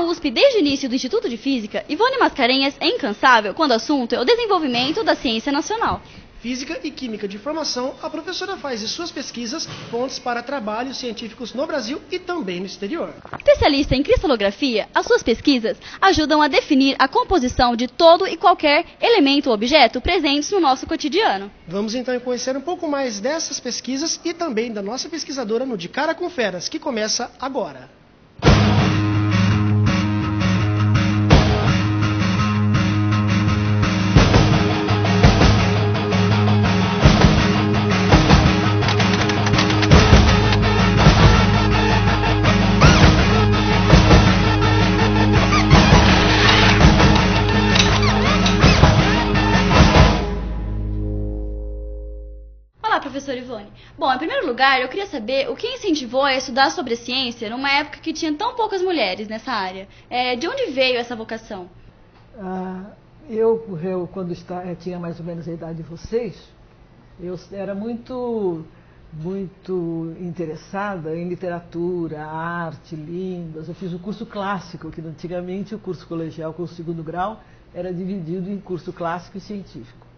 Na USP, desde o início do Instituto de Física, Ivone Mascarenhas é incansável quando o assunto é o desenvolvimento da ciência nacional. Física e Química de formação, a professora faz de suas pesquisas fontes para trabalhos científicos no Brasil e também no exterior. Especialista em cristalografia, as suas pesquisas ajudam a definir a composição de todo e qualquer elemento ou objeto presentes no nosso cotidiano. Vamos então conhecer um pouco mais dessas pesquisas e também da nossa pesquisadora no De Cara com Feras, que começa agora. Olá, professora Ivone. Bom, em primeiro lugar, eu queria saber o que incentivou a estudar sobre ciência numa época que tinha tão poucas mulheres nessa área. De onde veio essa vocação? Eu quando tinha mais ou menos a idade de vocês, eu era muito interessada em literatura, arte, línguas. Eu fiz o curso clássico, que antigamente o curso colegial, com o segundo grau, era dividido em curso clássico e científico.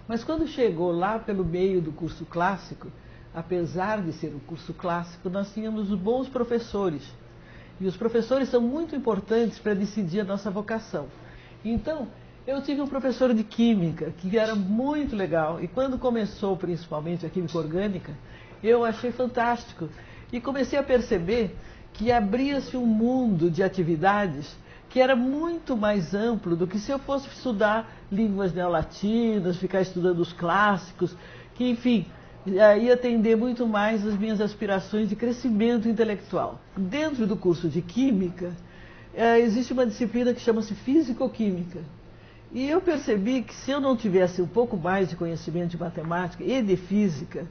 Mas quando chegou lá pelo meio do curso clássico, apesar de ser um curso clássico, nós tínhamos bons professores. E os professores são muito importantes para decidir a nossa vocação. Então, eu tive um professor de química que era muito legal. E quando começou principalmente a química orgânica, eu achei fantástico. E comecei a perceber que abria-se um mundo de atividades que era muito mais amplo do que se eu fosse estudar línguas neolatinas, ficar estudando os clássicos, que, enfim, ia atender muito mais as minhas aspirações de crescimento intelectual. Dentro do curso de Química, existe uma disciplina que chama-se Físico-Química. E eu percebi que se eu não tivesse um pouco mais de conhecimento de matemática e de física,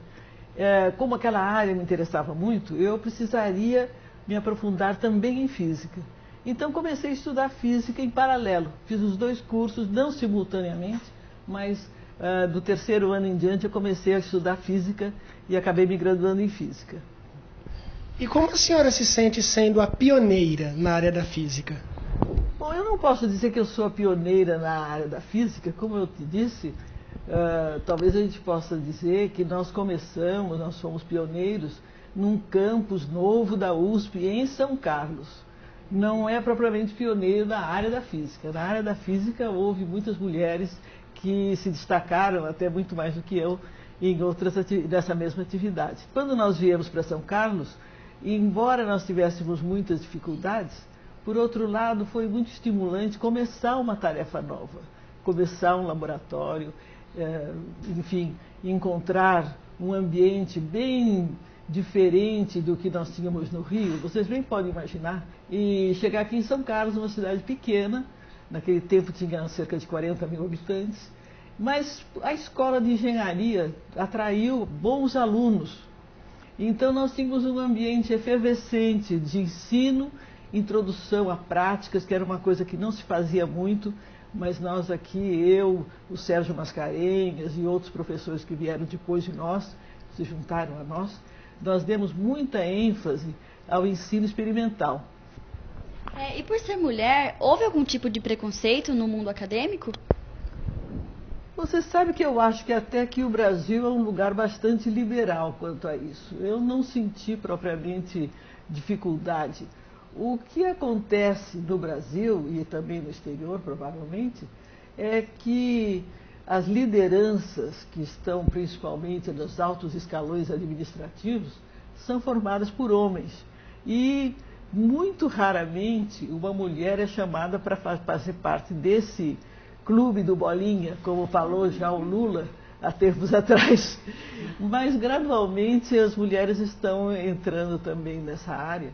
como aquela área me interessava muito, eu precisaria me aprofundar também em física. Então comecei a estudar física em paralelo. Fiz os dois cursos, não simultaneamente, mas do terceiro ano em diante eu comecei a estudar física e acabei me graduando em física. E como a senhora se sente sendo a pioneira na área da física? Bom, eu não posso dizer que eu sou a pioneira na área da física, como eu te disse, talvez a gente possa dizer que nós fomos pioneiros num campus novo da USP em São Carlos. Não é propriamente pioneiro na área da física. Na área da física houve muitas mulheres que se destacaram até muito mais do que eu em outras dessa mesma atividade. Quando nós viemos para São Carlos, embora nós tivéssemos muitas dificuldades, por outro lado foi muito estimulante começar uma tarefa nova, começar um laboratório, enfim, encontrar um ambiente bem diferente do que nós tínhamos no Rio, vocês bem podem imaginar, e chegar aqui em São Carlos, uma cidade pequena, naquele tempo tinha cerca de 40 mil habitantes, mas a escola de engenharia atraiu bons alunos. Então nós tínhamos um ambiente efervescente de ensino, introdução a práticas, que era uma coisa que não se fazia muito, mas nós aqui, eu, o Sérgio Mascarenhas e outros professores que vieram depois de nós, se juntaram a nós demos muita ênfase ao ensino experimental. E por ser mulher, houve algum tipo de preconceito no mundo acadêmico? Você sabe que eu acho que até que o Brasil é um lugar bastante liberal quanto a isso. Eu não senti propriamente dificuldade. O que acontece no Brasil e também no exterior, provavelmente, é que as lideranças que estão principalmente nos altos escalões administrativos são formadas por homens. E muito raramente uma mulher é chamada para fazer parte desse clube do Bolinha, como falou já o Lula há tempos atrás. Mas gradualmente as mulheres estão entrando também nessa área.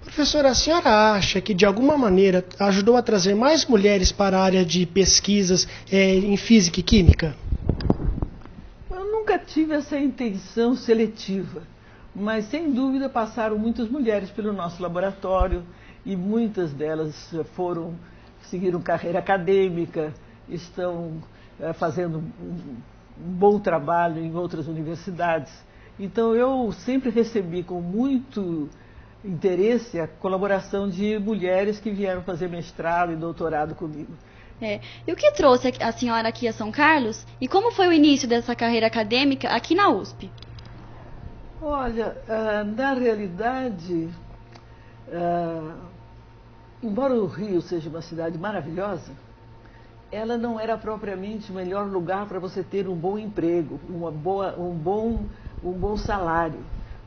Professora, a senhora acha que de alguma maneira ajudou a trazer mais mulheres para a área de pesquisas em física e química? Eu nunca tive essa intenção seletiva, mas sem dúvida passaram muitas mulheres pelo nosso laboratório e muitas delas seguiram carreira acadêmica, estão fazendo um bom trabalho em outras universidades. Então eu sempre recebi com muito interesse a colaboração de mulheres que vieram fazer mestrado e doutorado comigo. E o que trouxe a senhora aqui a São Carlos? E como foi o início dessa carreira acadêmica aqui na USP? Olha, na realidade, embora o Rio seja uma cidade maravilhosa, ela não era propriamente o melhor lugar para você ter um bom emprego, um bom salário.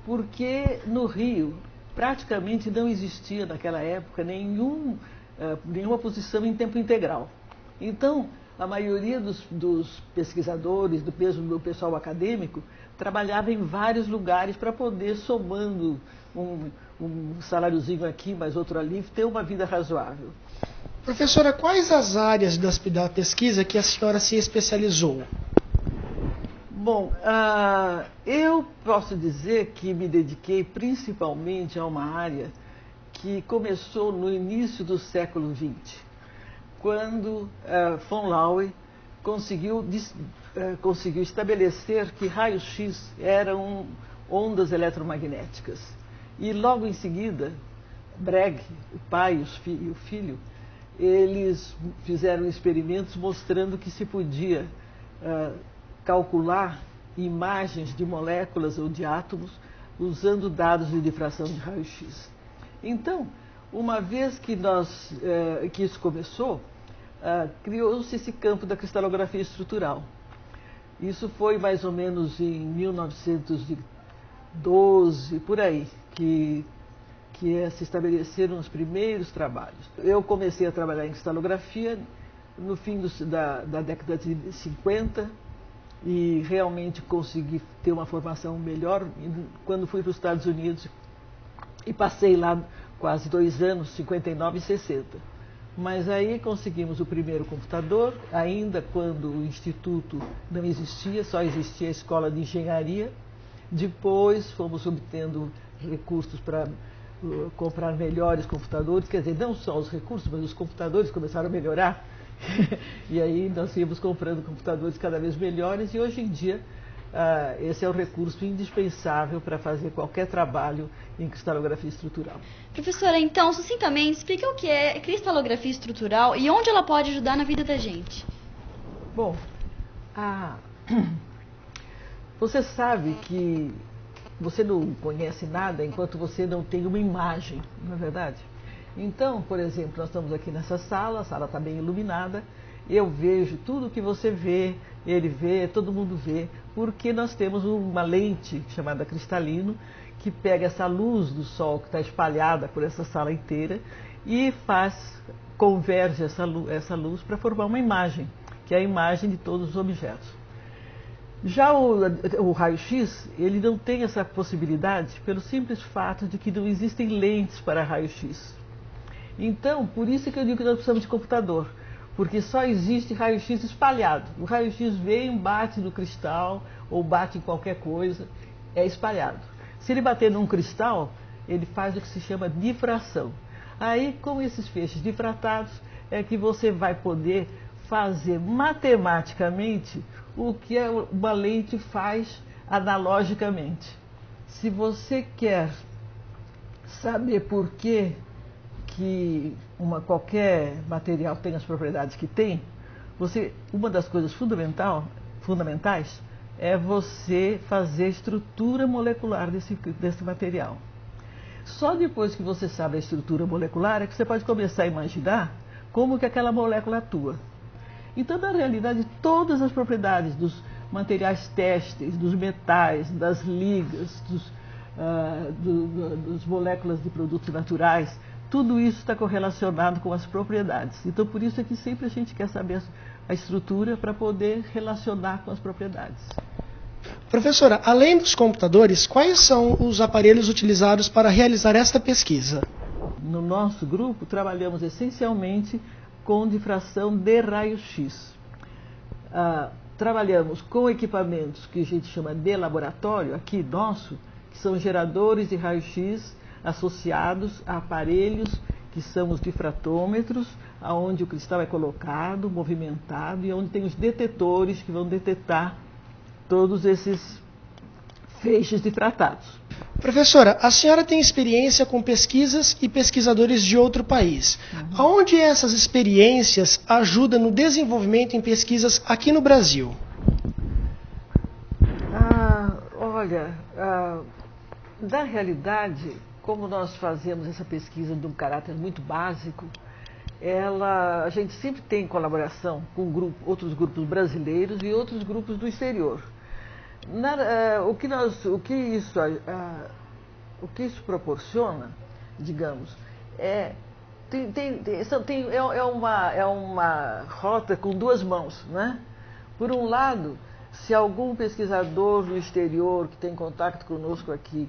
Porque no Rio praticamente não existia naquela época nenhuma posição em tempo integral. Então, a maioria dos pesquisadores, do pessoal acadêmico, trabalhava em vários lugares para poder, somando um saláriozinho aqui, mais outro ali, ter uma vida razoável. Professora, quais as áreas da pesquisa que a senhora se especializou? Bom, eu posso dizer que me dediquei principalmente a uma área que começou no início do século XX, quando von Laue conseguiu estabelecer que raios-x eram ondas eletromagnéticas. E logo em seguida, Bragg, o pai e o filho, eles fizeram experimentos mostrando que se podia calcular imagens de moléculas ou de átomos usando dados de difração de raio-x. Então, uma vez que isso começou, criou-se esse campo da cristalografia estrutural. Isso foi mais ou menos em 1912, por aí, que se estabeleceram os primeiros trabalhos. Eu comecei a trabalhar em cristalografia no fim da década de 50 e realmente consegui ter uma formação melhor quando fui para os Estados Unidos e passei lá quase 2 anos, 59 e 60. Mas aí conseguimos o primeiro computador, ainda quando o instituto não existia, só existia a escola de engenharia. Depois fomos obtendo recursos para comprar melhores computadores, quer dizer, não só os recursos, mas os computadores começaram a melhorar. E aí nós íamos comprando computadores cada vez melhores e hoje em dia esse é o recurso indispensável para fazer qualquer trabalho em cristalografia estrutural. Professora, então, sucintamente, explica o que é cristalografia estrutural e onde ela pode ajudar na vida da gente. Bom, você sabe que você não conhece nada enquanto você não tem uma imagem, não é verdade? Então, por exemplo, nós estamos aqui nessa sala, a sala está bem iluminada, eu vejo tudo que você vê, ele vê, todo mundo vê, porque nós temos uma lente chamada cristalino que pega essa luz do sol que está espalhada por essa sala inteira e converge essa luz para formar uma imagem, que é a imagem de todos os objetos. Já o raio-x, ele não tem essa possibilidade pelo simples fato de que não existem lentes para raio-x. Então, por isso que eu digo que nós precisamos de computador, porque só existe raio-x espalhado. O raio-x vem, bate no cristal ou bate em qualquer coisa, é espalhado. Se ele bater num cristal, ele faz o que se chama difração. Aí, com esses feixes difratados, é que você vai poder fazer matematicamente o que uma lente faz analogicamente. Se você quer saber por que qualquer material tem as propriedades que tem, uma das coisas fundamentais é você fazer a estrutura molecular desse material. Só depois que você sabe a estrutura molecular é que você pode começar a imaginar como que aquela molécula atua. Então, na realidade, todas as propriedades dos materiais têxteis, dos metais, das ligas, das moléculas de produtos naturais, tudo isso está correlacionado com as propriedades. Então, por isso é que sempre a gente quer saber a estrutura para poder relacionar com as propriedades. Professora, além dos computadores, quais são os aparelhos utilizados para realizar esta pesquisa? No nosso grupo, trabalhamos essencialmente com difração de raio-x. Trabalhamos com equipamentos que a gente chama de laboratório, aqui nosso, que são geradores de raio-x associados a aparelhos que são os difratômetros, onde o cristal é colocado, movimentado, e onde tem os detetores que vão detetar todos esses feixes difratados. Professora, a senhora tem experiência com pesquisas e pesquisadores de outro país. Aonde essas experiências ajudam no desenvolvimento em pesquisas aqui no Brasil? Olha, na realidade, como nós fazemos essa pesquisa de um caráter muito básico, a gente sempre tem colaboração com outros grupos brasileiros e outros grupos do exterior. O que isso proporciona, digamos, é uma rota com duas mãos, né? Por um lado, se algum pesquisador do exterior que tem contato conosco aqui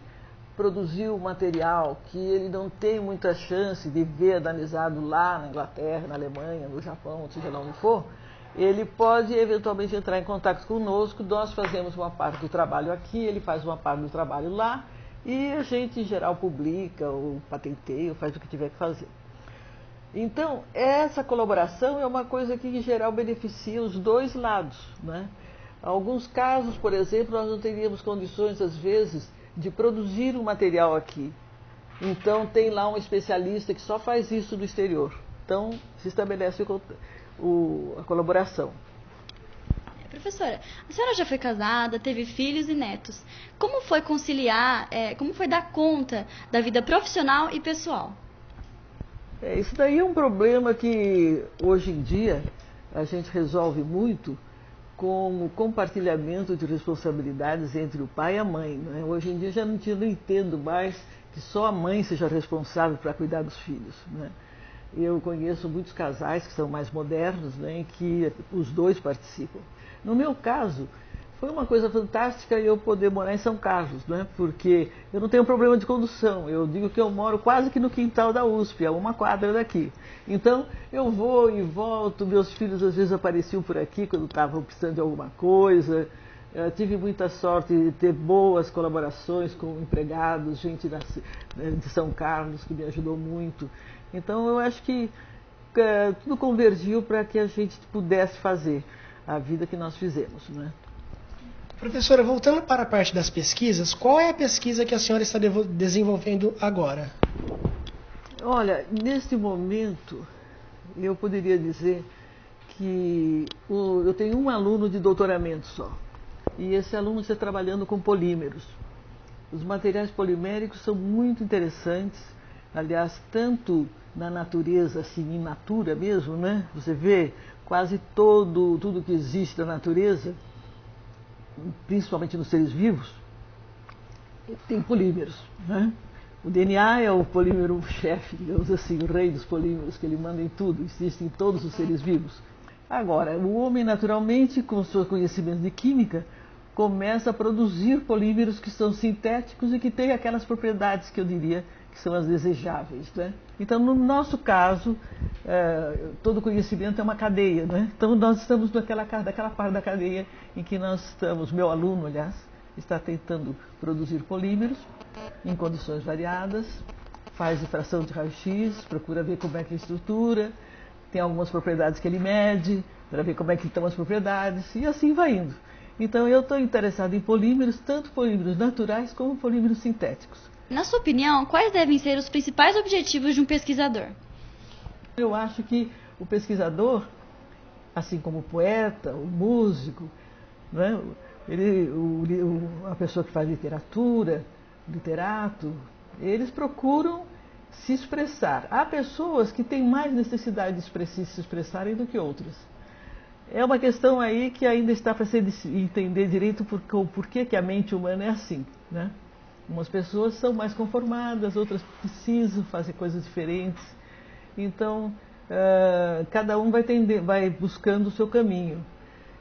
produziu material que ele não tem muita chance de ver analisado lá na Inglaterra, na Alemanha, no Japão, seja lá onde for, ele pode eventualmente entrar em contato conosco, nós fazemos uma parte do trabalho aqui, ele faz uma parte do trabalho lá, e a gente, em geral, publica, ou patenteia, ou faz o que tiver que fazer. Então, essa colaboração é uma coisa que, em geral, beneficia os dois lados, né? Em alguns casos, por exemplo, nós não teríamos condições, às vezes, de produzir um material aqui. Então, tem lá um especialista que só faz isso no exterior. Então, se estabelece a colaboração. Professora, a senhora já foi casada, teve filhos e netos. Como foi conciliar, como foi dar conta da vida profissional e pessoal? Isso daí é um problema que, hoje em dia, a gente resolve muito com o compartilhamento de responsabilidades entre o pai e a mãe, né? Hoje em dia já não entendo mais que só a mãe seja responsável para cuidar dos filhos, né? Eu conheço muitos casais que são mais modernos, né, em que os dois participam. No meu caso, foi uma coisa fantástica eu poder morar em São Carlos, né, porque eu não tenho problema de condução. Eu digo que eu moro quase que no quintal da USP, a uma quadra daqui. Então, eu vou e volto, meus filhos às vezes apareciam por aqui quando estavam precisando de alguma coisa. Eu tive muita sorte de ter boas colaborações com empregados, gente de São Carlos que me ajudou muito. Então, eu acho que tudo convergiu para que a gente pudesse fazer a vida que nós fizemos, né? Professora, voltando para a parte das pesquisas, qual é a pesquisa que a senhora está desenvolvendo agora? Olha, neste momento, eu poderia dizer que eu tenho um aluno de doutoramento só. E esse aluno está trabalhando com polímeros. Os materiais poliméricos são muito interessantes. Aliás, tanto na natureza, assim, in natura mesmo, né? Você vê quase tudo que existe na natureza, principalmente nos seres vivos, tem polímeros, né? O DNA é o polímero-chefe, digamos assim, o rei dos polímeros, que ele manda em tudo, existe em todos os seres vivos. Agora, o homem, naturalmente, com o seu conhecimento de química, começa a produzir polímeros que são sintéticos e que têm aquelas propriedades que eu diria que são as desejáveis, né? Então, no nosso caso, todo conhecimento é uma cadeia, né? Então, nós estamos daquela parte da cadeia em que nós estamos, meu aluno, aliás, está tentando produzir polímeros em condições variadas, faz difração de raio-x, procura ver como é que é a estrutura, tem algumas propriedades que ele mede, para ver como é que estão as propriedades, e assim vai indo. Então, eu estou interessado em polímeros, tanto polímeros naturais como polímeros sintéticos. Na sua opinião, quais devem ser os principais objetivos de um pesquisador? Eu acho que o pesquisador, assim como o poeta, o músico, né, a pessoa que faz literatura, literato, eles procuram se expressar. Há pessoas que têm mais necessidade de se expressarem do que outras. É uma questão aí que ainda está para se entender direito por que a mente humana é assim, né? Umas pessoas são mais conformadas, outras precisam fazer coisas diferentes. Então, cada um vai buscando o seu caminho.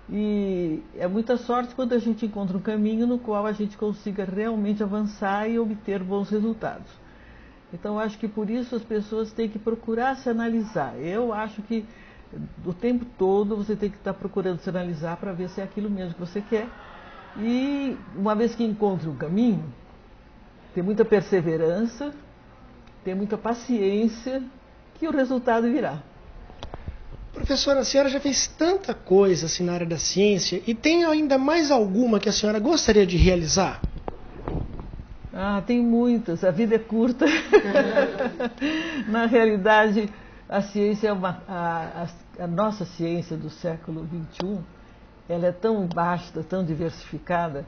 E é muita sorte quando a gente encontra um caminho no qual a gente consiga realmente avançar e obter bons resultados. Então, acho que por isso as pessoas têm que procurar se analisar. Eu acho que o tempo todo você tem que estar procurando se analisar para ver se é aquilo mesmo que você quer. E uma vez que encontre um caminho, ter muita perseverança, ter muita paciência, que o resultado virá. Professora, a senhora já fez tanta coisa assim na área da ciência, e tem ainda mais alguma que a senhora gostaria de realizar? Tem muitas. A vida é curta. Na realidade, a ciência a nossa ciência do século XXI, ela é tão vasta, tão diversificada,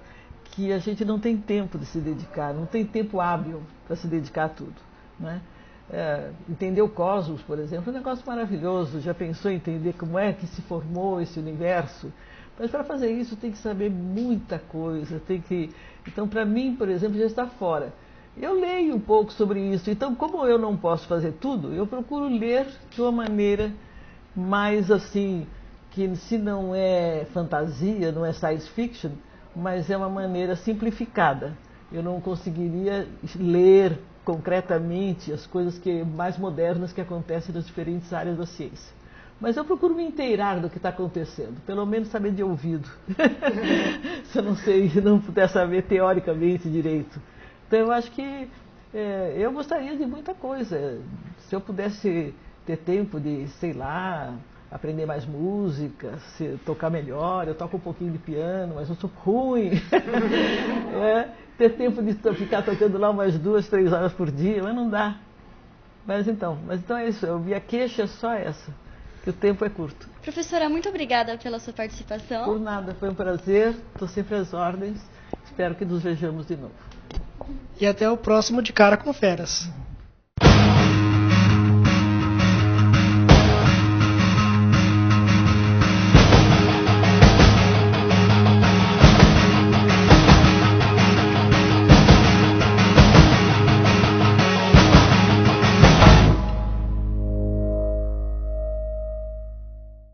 que a gente não tem tempo de se dedicar, não tem tempo hábil para se dedicar a tudo, né? Entender o cosmos, por exemplo, é um negócio maravilhoso. Já pensou em entender como é que se formou esse universo? Mas para fazer isso tem que saber muita coisa, Então, para mim, por exemplo, já está fora. Eu leio um pouco sobre isso. Então, como eu não posso fazer tudo, eu procuro ler de uma maneira mais assim, que se não é fantasia, não é science fiction, mas é uma maneira simplificada. Eu não conseguiria ler concretamente as coisas mais modernas que acontecem nas diferentes áreas da ciência. Mas eu procuro me inteirar do que está acontecendo, pelo menos saber de ouvido. Se eu não puder saber teoricamente direito. Então eu acho que eu gostaria de muita coisa. Se eu pudesse ter tempo de, sei lá, aprender mais música, tocar melhor, eu toco um pouquinho de piano, mas eu sou ruim. Ter tempo de ficar tocando lá umas 2, 3 horas por dia, mas não dá. Mas então é isso, minha queixa é só essa, que o tempo é curto. Professora, muito obrigada pela sua participação. Por nada, foi um prazer, estou sempre às ordens, espero que nos vejamos de novo. E até o próximo De Cara com Feras.